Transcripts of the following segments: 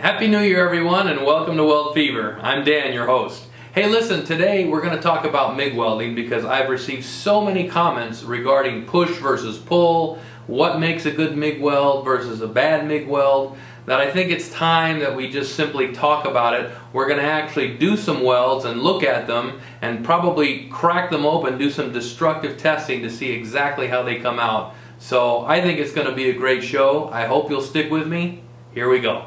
Happy New Year, everyone, and welcome to Weld Fever. I'm Dan, your host. Hey, listen, today we're going to talk about MIG welding because I've received so many comments regarding push versus pull, what makes a good MIG weld versus a bad MIG weld, that I think it's time that we just simply talk about it. We're going to actually do some welds and look at them and probably crack them open, do some destructive testing to see exactly how they come out. So I think it's going to be a great show. I hope you'll stick with me. Here we go.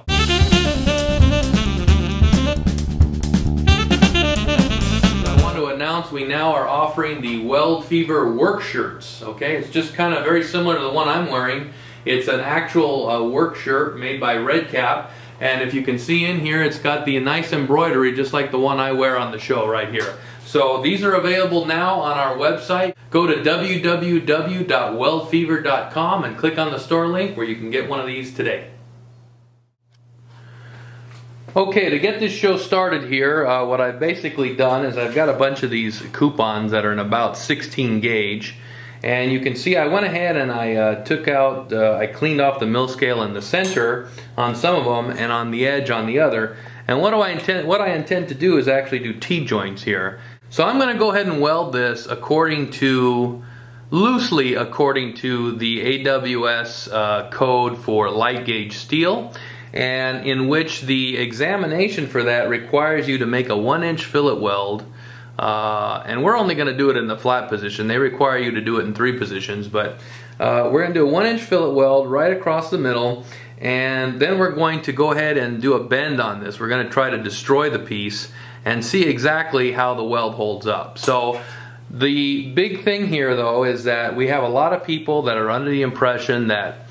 We now are offering the Weld Fever work shirts. Okay, it's just kind of very similar to the one I'm wearing. It's an actual work shirt made by Red Cap, and if you can see in here, it's got the nice embroidery just like the one I wear on the show right here. So these are available now on our website. Go to www.weldfever.com and click on the store link where you can get one of these today. Okay, to get this show started here, what I've basically done is I've got a bunch of these coupons that are in about 16 gauge, and you can see I went ahead and I I cleaned off the mill scale in the center on some of them and on the edge on the other. And what I intend to do is actually do T-joints here. So I'm going to go ahead and weld this loosely according to the AWS code for light gauge steel, and in which the examination for that requires you to make a 1-inch fillet weld, and we're only going to do it in the flat position. They require you to do it in 3 positions, but we're going to do a 1-inch fillet weld right across the middle, and then we're going to go ahead and do a bend on this. We're going to try to destroy the piece and see exactly how the weld holds up. So the big thing here though is that we have a lot of people that are under the impression that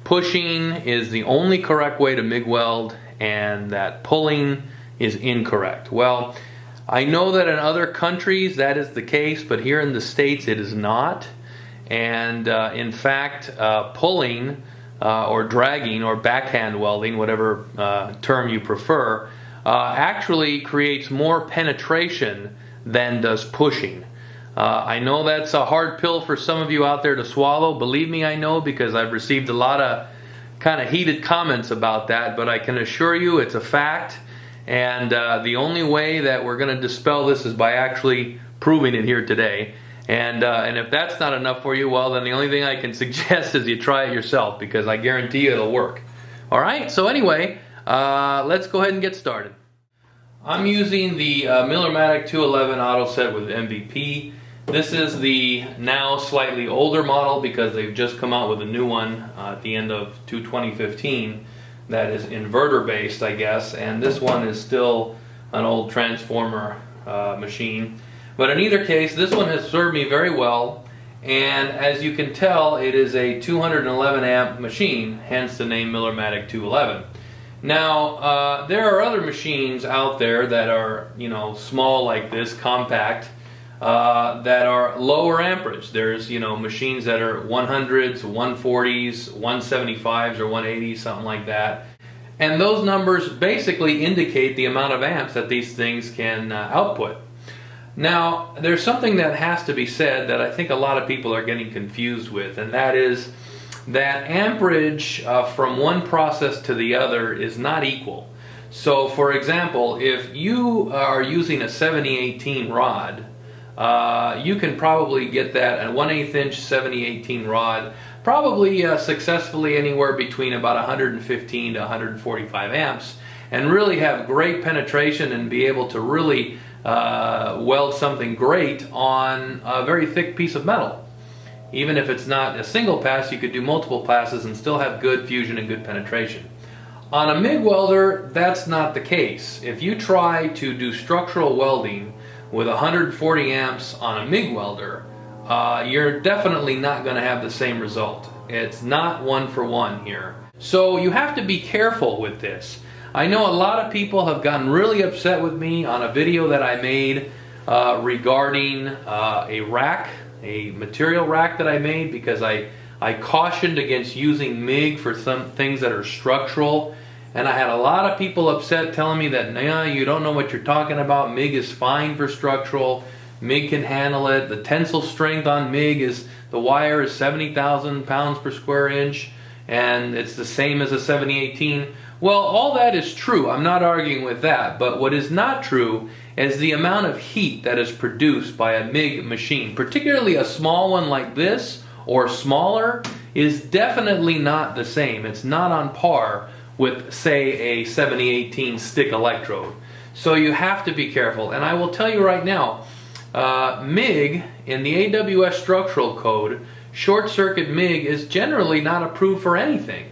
pushing is the only correct way to MIG weld and that pulling is incorrect. Well, I know that in other countries that is the case, but here in the States it is not. And in fact, pulling or dragging or backhand welding, whatever term you prefer, actually creates more penetration than does pushing. I know that's a hard pill for some of you out there to swallow. Believe me, I know, because I've received a lot of kind of heated comments about that, but I can assure you it's a fact, and the only way that we're going to dispel this is by actually proving it here today. And if that's not enough for you, well, then the only thing I can suggest is you try it yourself, because I guarantee you it'll work. Alright, so anyway, let's go ahead and get started. I'm using the Miller-Matic 211 auto set with MVP. This is the now slightly older model because they've just come out with a new one at the end of 2015 that is inverter based, I guess, and this one is still an old transformer machine. But in either case, this one has served me very well, and as you can tell, it is a 211 amp machine, hence the name Miller-Matic 211. Now, there are other machines out there that are, small like this, compact, that are lower amperage. There's, machines that are 100s, 140s, 175s, or 180s, something like that. And those numbers basically indicate the amount of amps that these things can output. Now, there's something that has to be said that I think a lot of people are getting confused with, and that is that amperage from one process to the other is not equal. So, for example, if you are using a 7018 rod, you can probably get that a 1/8 inch 7018 rod probably successfully anywhere between about 115 to 145 amps and really have great penetration and be able to really weld something great on a very thick piece of metal. Even if it's not a single pass, you could do multiple passes and still have good fusion and good penetration. On a MIG welder, that's not the case. If you try to do structural welding with 140 amps on a MIG welder, you're definitely not going to have the same result. It's not one for one here. So you have to be careful with this. I know a lot of people have gotten really upset with me on a video that I made regarding a rack, a material rack that I made, because I cautioned against using MIG for some things that are structural. And I had a lot of people upset telling me that, nah, you don't know what you're talking about. MIG is fine for structural. MIG can handle it. The tensile strength on MIG is, the wire is 70,000 pounds per square inch, and it's the same as a 7018. Well, all that is true. I'm not arguing with that. But what is not true is the amount of heat that is produced by a MIG machine, particularly a small one like this or smaller, is definitely not the same. It's not on par with, say, a 7018 stick electrode. So you have to be careful. And I will tell you right now, MIG in the AWS structural code, short circuit MIG is generally not approved for anything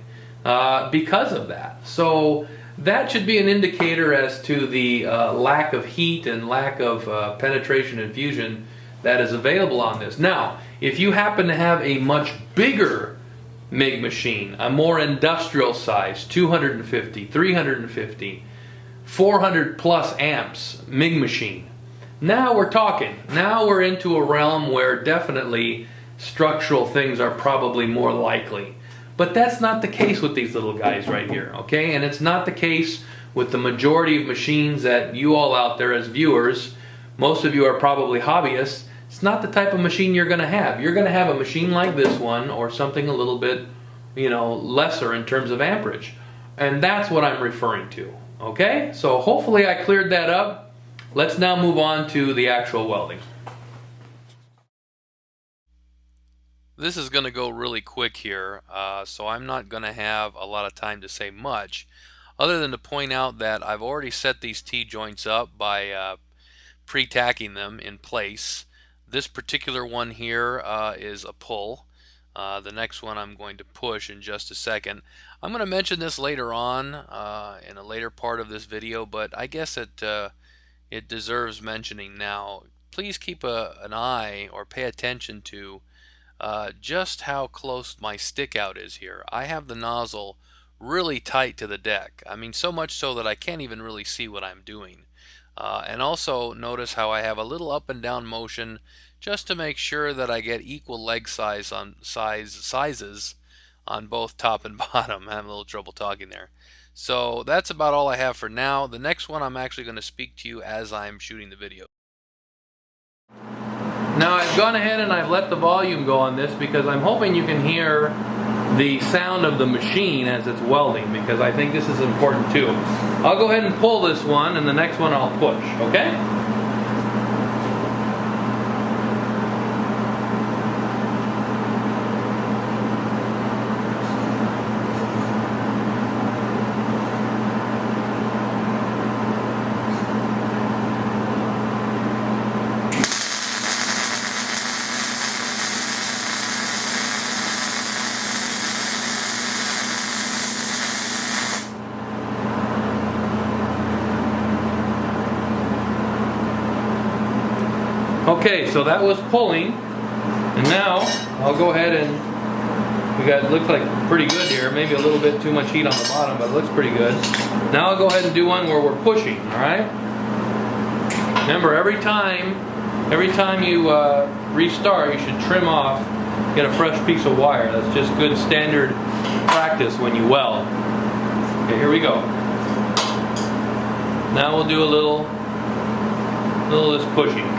because of that. So that should be an indicator as to the lack of heat and lack of penetration and fusion that is available on this. Now, if you happen to have a much bigger MIG machine, a more industrial size, 250, 350, 400 plus amps MIG machine, now we're talking. Now we're into a realm where definitely structural things are probably more likely. But that's not the case with these little guys right here, okay? And it's not the case with the majority of machines that you all out there as viewers, most of you are probably hobbyists. It's not the type of machine you're going to have. You're going to have a machine like this one or something a little bit, lesser in terms of amperage. And that's what I'm referring to, okay? So hopefully I cleared that up. Let's now move on to the actual welding. This is going to go really quick here, so I'm not going to have a lot of time to say much, other than to point out that I've already set these T-joints up by pre-tacking them in place. This particular one here is a pull. The next one I'm going to push in just a second. I'm going to mention this later on in a later part of this video, but I guess it deserves mentioning now. Please keep an eye or pay attention to just how close my stick out is here. I have the nozzle really tight to the deck. I mean, so much so that I can't even really see what I'm doing. And also notice how I have a little up and down motion just to make sure that I get equal leg sizes on both top and bottom. I'm having a little trouble talking there. So that's about all I have for now. The next one I'm actually going to speak to you as I'm shooting the video. Now I've gone ahead and I've let the volume go on this because I'm hoping you can hear the sound of the machine as it's welding, because I think this is important too. I'll go ahead and pull this one and the next one I'll push, okay? Okay, so that was pulling, and now I'll go ahead and looks like pretty good here. Maybe a little bit too much heat on the bottom, but it looks pretty good. Now I'll go ahead and do one where we're pushing. All right. Remember, every time you restart, you should trim off, get a fresh piece of wire. That's just good standard practice when you weld. Okay, here we go. Now we'll do a little of this pushing.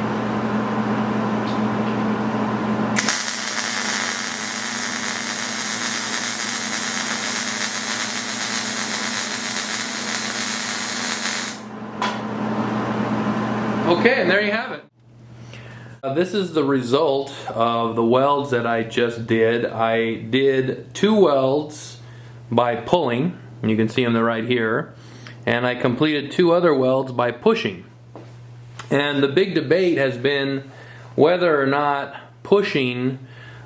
Okay, and there you have it. This is the result of the welds that I just did. I did 2 welds by pulling, and you can see them right here, and I completed 2 other welds by pushing. And the big debate has been whether or not pushing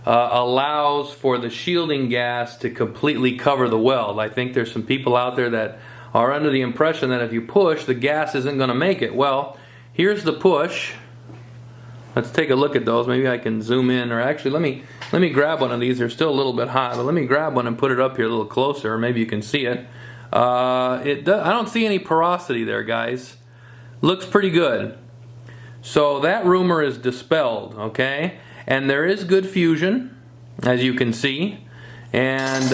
allows for the shielding gas to completely cover the weld. I think there's some people out there that are under the impression that if you push, the gas isn't going to make it. Well, here's the push. Let's take a look at those. Maybe I can zoom in, or actually let me grab one of these. They're still a little bit hot, but let me grab one and put it up here a little closer. Maybe you can see it. I don't see any porosity there, guys. Looks pretty good. So that rumor is dispelled, okay? And there is good fusion, as you can see. And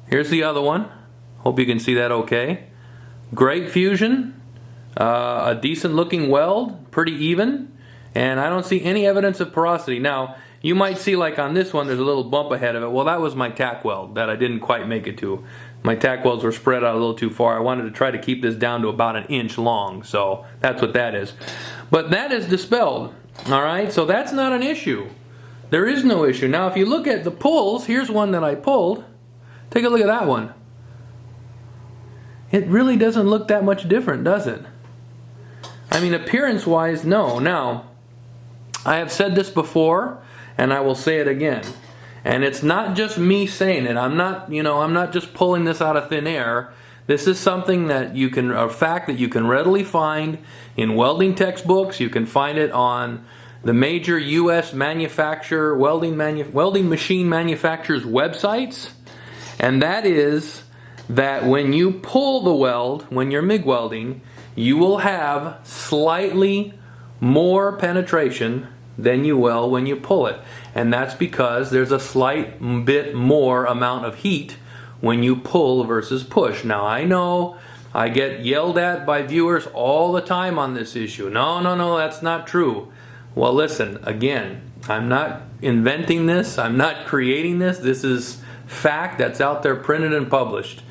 here's the other one. Hope you can see that okay. Great fusion. A decent looking weld, pretty even, and I don't see any evidence of porosity. Now, you might see like on this one there's a little bump ahead of it. Well, that was my tack weld that I didn't quite make it to. My tack welds were spread out a little too far. I wanted to try to keep this down to about 1 inch long, so that's what that is. But that is dispelled, all right? So that's not an issue. There is no issue. Now if you look at the pulls, here's one that I pulled. Take a look at that one. It really doesn't look that much different, does it? I mean, appearance-wise, no. Now, I have said this before, and I will say it again. And it's not just me saying it. I'm not just pulling this out of thin air. This is something that a fact that you can readily find in welding textbooks. You can find it on the major U.S. welding machine manufacturers' websites. And that is that when you pull the weld, when you're MIG welding, you will have slightly more penetration than you will when you pull it. And that's because there's a slight bit more amount of heat when you pull versus push. Now I know I get yelled at by viewers all the time on this issue. No, that's not true. Well, listen, again, I'm not inventing this. I'm not creating this. This is fact that's out there printed and published.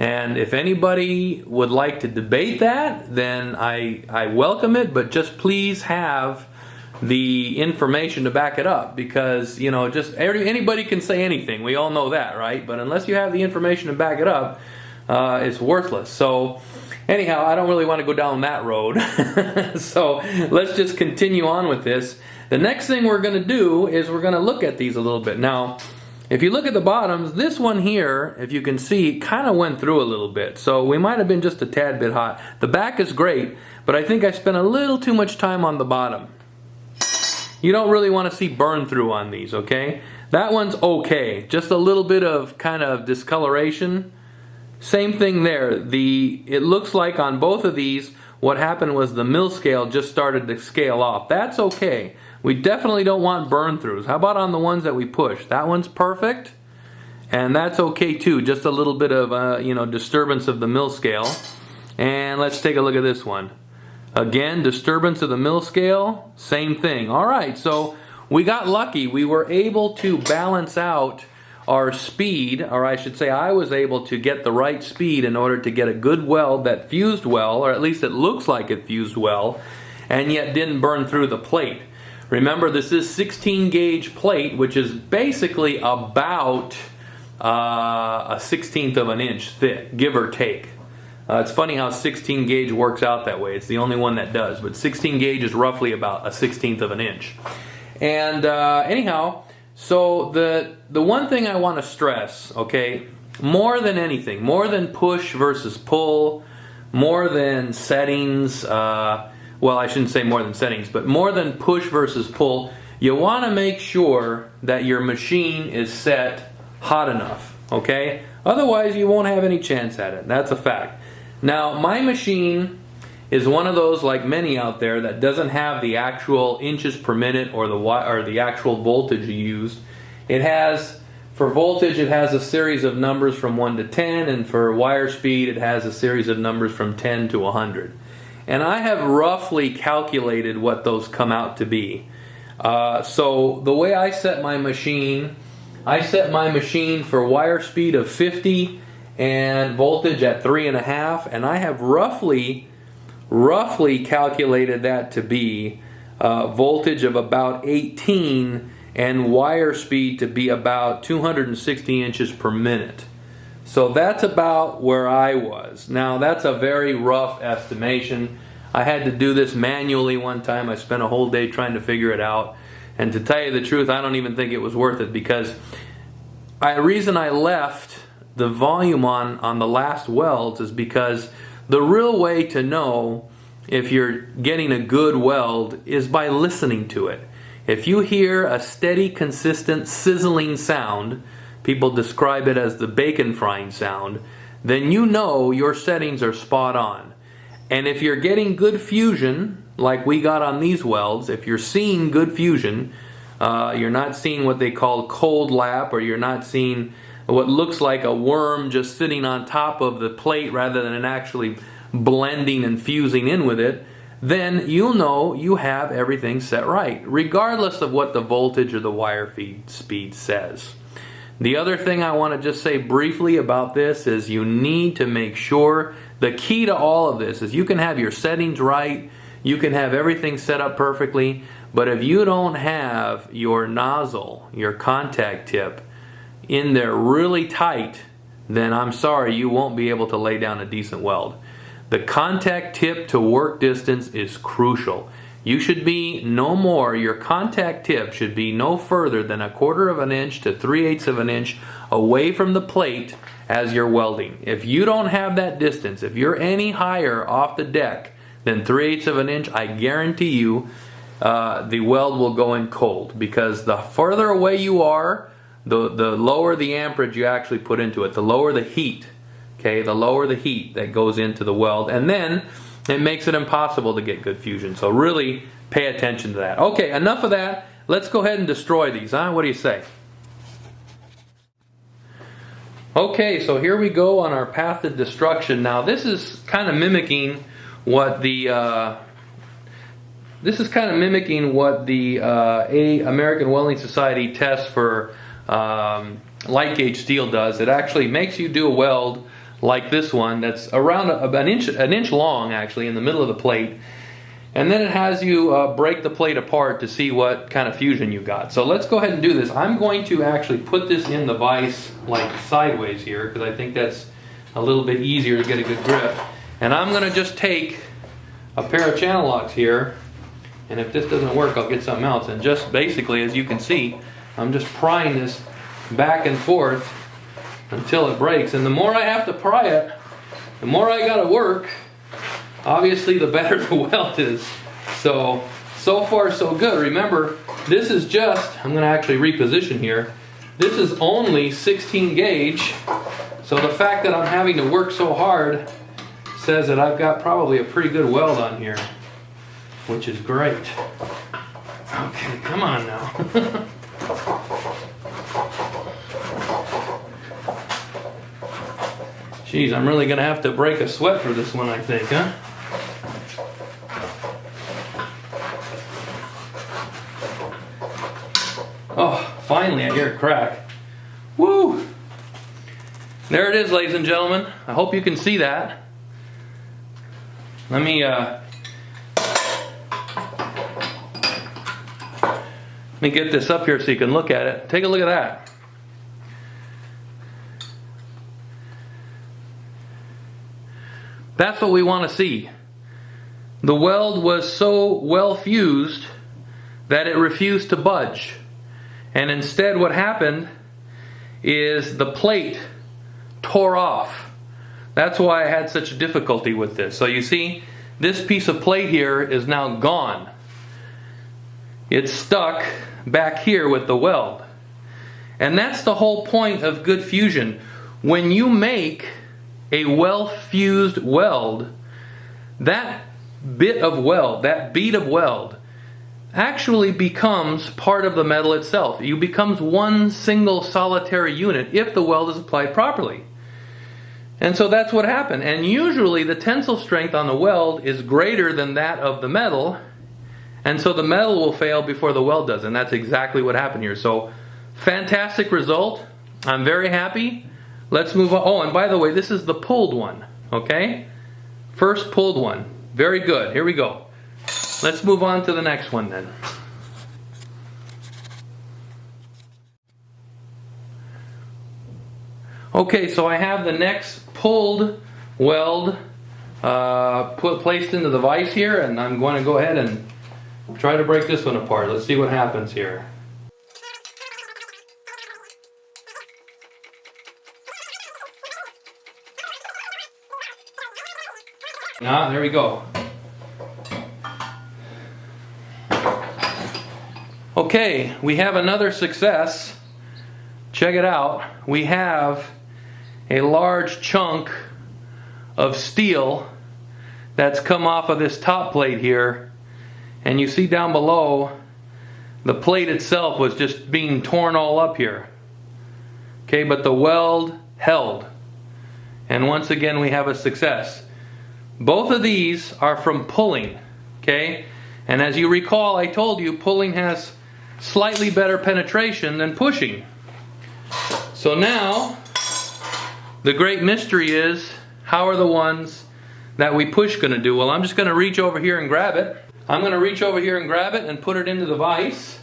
And if anybody would like to debate that, then I welcome it, but just please have the information to back it up, because just anybody can say anything. We all know that, right? But unless you have the information to back it up, it's worthless. So anyhow, I don't really want to go down that road. So let's just continue on with this. The next thing we're going to do is we're going to look at these a little bit. Now, if you look at the bottoms, this one here, if you can see, kind of went through a little bit. So we might have been just a tad bit hot. The back is great, but I think I spent a little too much time on the bottom. You don't really want to see burn through on these, okay? That one's okay. Just a little bit of kind of discoloration. Same thing there. It looks like on both of these, what happened was the mill scale just started to scale off. That's okay. We definitely don't want burn throughs. How about on the ones that we push? That one's perfect, and that's okay too. Just a little bit of disturbance of the mill scale. And let's take a look at this one. Again, disturbance of the mill scale, same thing. All right, so we got lucky. We were able to balance out our speed, or I should say I was able to get the right speed in order to get a good weld that fused well, or at least it looks like it fused well, and yet didn't burn through the plate. Remember, this is 16 gauge plate, which is basically about a 1/16 of an inch thick, give or take. It's funny how 16 gauge works out that way. It's the only one that does, but 16 gauge is roughly about a 1/16 of an inch. And anyhow, so the one thing I want to stress, okay, more than anything, more than push versus pull, more than settings, well, I shouldn't say more than settings, but more than push versus pull, you want to make sure that your machine is set hot enough, okay? Otherwise, you won't have any chance at it. That's a fact. Now, my machine is one of those, like many out there, that doesn't have the actual inches per minute or the actual voltage used. It has, for voltage, it has a series of numbers from 1 to 10, and for wire speed, it has a series of numbers from 10 to 100. And I have roughly calculated what those come out to be. So the way I set my machine for wire speed of 50 and voltage at 3.5, and I have roughly calculated that to be voltage of about 18 and wire speed to be about 260 inches per minute. So that's about where I was. Now that's a very rough estimation. I had to do this manually one time. I spent a whole day trying to figure it out. And to tell you the truth, I don't even think it was worth it, because the reason I left the volume on the last welds is because the real way to know if you're getting a good weld is by listening to it. If you hear a steady, consistent, sizzling sound, people describe it as the bacon frying sound, then you know your settings are spot on. And if you're getting good fusion, like we got on these welds, if you're seeing good fusion, you're not seeing what they call cold lap, or you're not seeing what looks like a worm just sitting on top of the plate rather than actually blending and fusing in with it, then you'll know you have everything set right, regardless of what the voltage or the wire feed speed says. The other thing I want to just say briefly about this is you need to make sure, the key to all of this is you can have your settings right, you can have everything set up perfectly, but if you don't have your nozzle, your contact tip, in there really tight, then I'm sorry, you won't be able to lay down a decent weld. The contact tip to work distance is crucial. You should be no more, your contact tip should be no further than 1/4 of an inch to 3/8 of an inch away from the plate as you're welding. If you don't have that distance, if you're any higher off the deck than 3/8 of an inch, I guarantee you the weld will go in cold, because the further away you are, the lower the amperage you actually put into it, the lower the heat, okay, the lower the heat that goes into the weld, and then it makes it impossible to get good fusion. So really pay attention to that. Okay, enough of that. Let's go ahead and destroy these, huh? What do you say? Okay, so here we go on our path to destruction. Now this is kind of mimicking what the American Welding Society test for light gauge steel does. It actually makes you do a weld like this one that's around an inch long, actually, in the middle of the plate, and then it has you break the plate apart to see what kind of fusion you got. So let's go ahead and do this. I'm going to actually put this in the vise like sideways here, because I think that's a little bit easier to get a good grip, and I'm going to just take a pair of channel locks here, and if this doesn't work, I'll get something else, and just basically, as you can see, I'm just prying this back and forth until it breaks. And the more I have to pry it, the more I gotta work. Obviously, the better the weld is. So far so good. Remember, this is just, I'm gonna actually reposition here, this is only 16 gauge. So the fact that I'm having to work so hard says that I've got probably a pretty good weld on here, which is great. Okay, come on now. Geez, I'm really going to have to break a sweat for this one, I think, huh? Oh, finally I hear a crack. Woo! There it is, ladies and gentlemen. I hope you can see that. Let me get this up here so you can look at it. Take a look at that. That's what we want to see. The weld was so well fused that it refused to budge. And instead what happened is the plate tore off. That's why I had such difficulty with this. So you see, this piece of plate here is now gone. It's stuck back here with the weld. And that's the whole point of good fusion. When you make a well-fused weld, that bit of weld, that bead of weld, actually becomes part of the metal itself. It becomes one single solitary unit if the weld is applied properly. And so that's what happened. And usually the tensile strength on the weld is greater than that of the metal, and so the metal will fail before the weld does, and that's exactly what happened here. So fantastic result. I'm very happy. Let's move on. Oh, and by the way, this is the pulled one, okay? First pulled one. Very good. Here we go. Let's move on to the next one then. Okay, so I have the next pulled weld placed into the vise here, and I'm going to go ahead and try to break this one apart. Let's see what happens here. Ah, there we go. Okay, we have another success. Check it out. We have a large chunk of steel that's come off of this top plate here, and you see down below the plate itself was just being torn all up here. Okay, but the weld held, and once again we have a success. Both of these are from pulling, okay? And as you recall, I told you pulling has slightly better penetration than pushing. So now, the great mystery is, how are the ones that we push going to do? Well, I'm just going to reach over here and grab it. I'm going to reach over here and grab it and put it into the vise.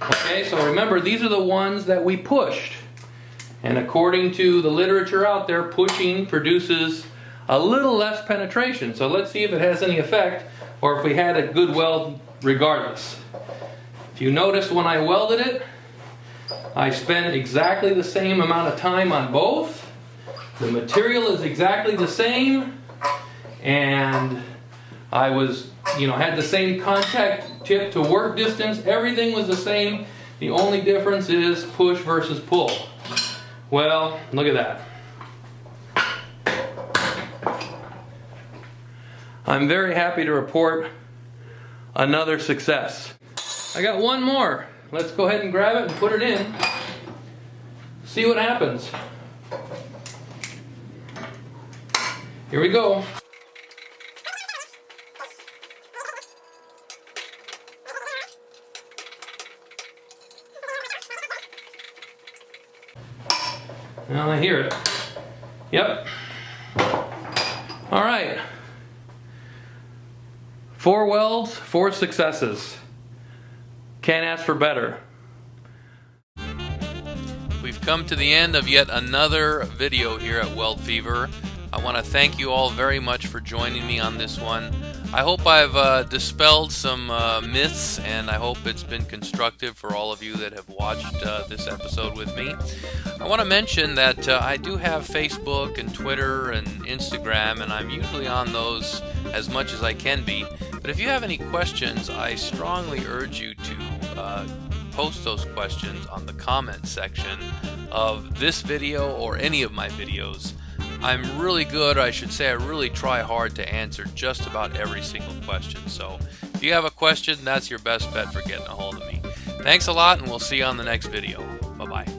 Okay, so remember, these are the ones that we pushed. And according to the literature out there, pushing produces a little less penetration. So let's see if it has any effect, or if we had a good weld regardless. If you notice, when I welded it, I spent exactly the same amount of time on both. The material is exactly the same, and I was, had the same contact tip to work distance. Everything was the same. The only difference is push versus pull. Well, look at that. I'm very happy to report another success. I got one more. Let's go ahead and grab it and put it in. See what happens. Here we go. Now I hear it. Yep. All right. 4 welds, 4 successes. Can't ask for better. We've come to the end of yet another video here at Weld Fever. I want to thank you all very much for joining me on this one. I hope I've dispelled some myths, and I hope it's been constructive for all of you that have watched this episode with me. I want to mention that I do have Facebook and Twitter and Instagram, and I'm usually on those as much as I can be. But if you have any questions, I strongly urge you to post those questions on the comment section of this video or any of my videos. I'm really good, I should say I really try hard to answer just about every single question. So if you have a question, that's your best bet for getting a hold of me. Thanks a lot, and we'll see you on the next video. Bye-bye.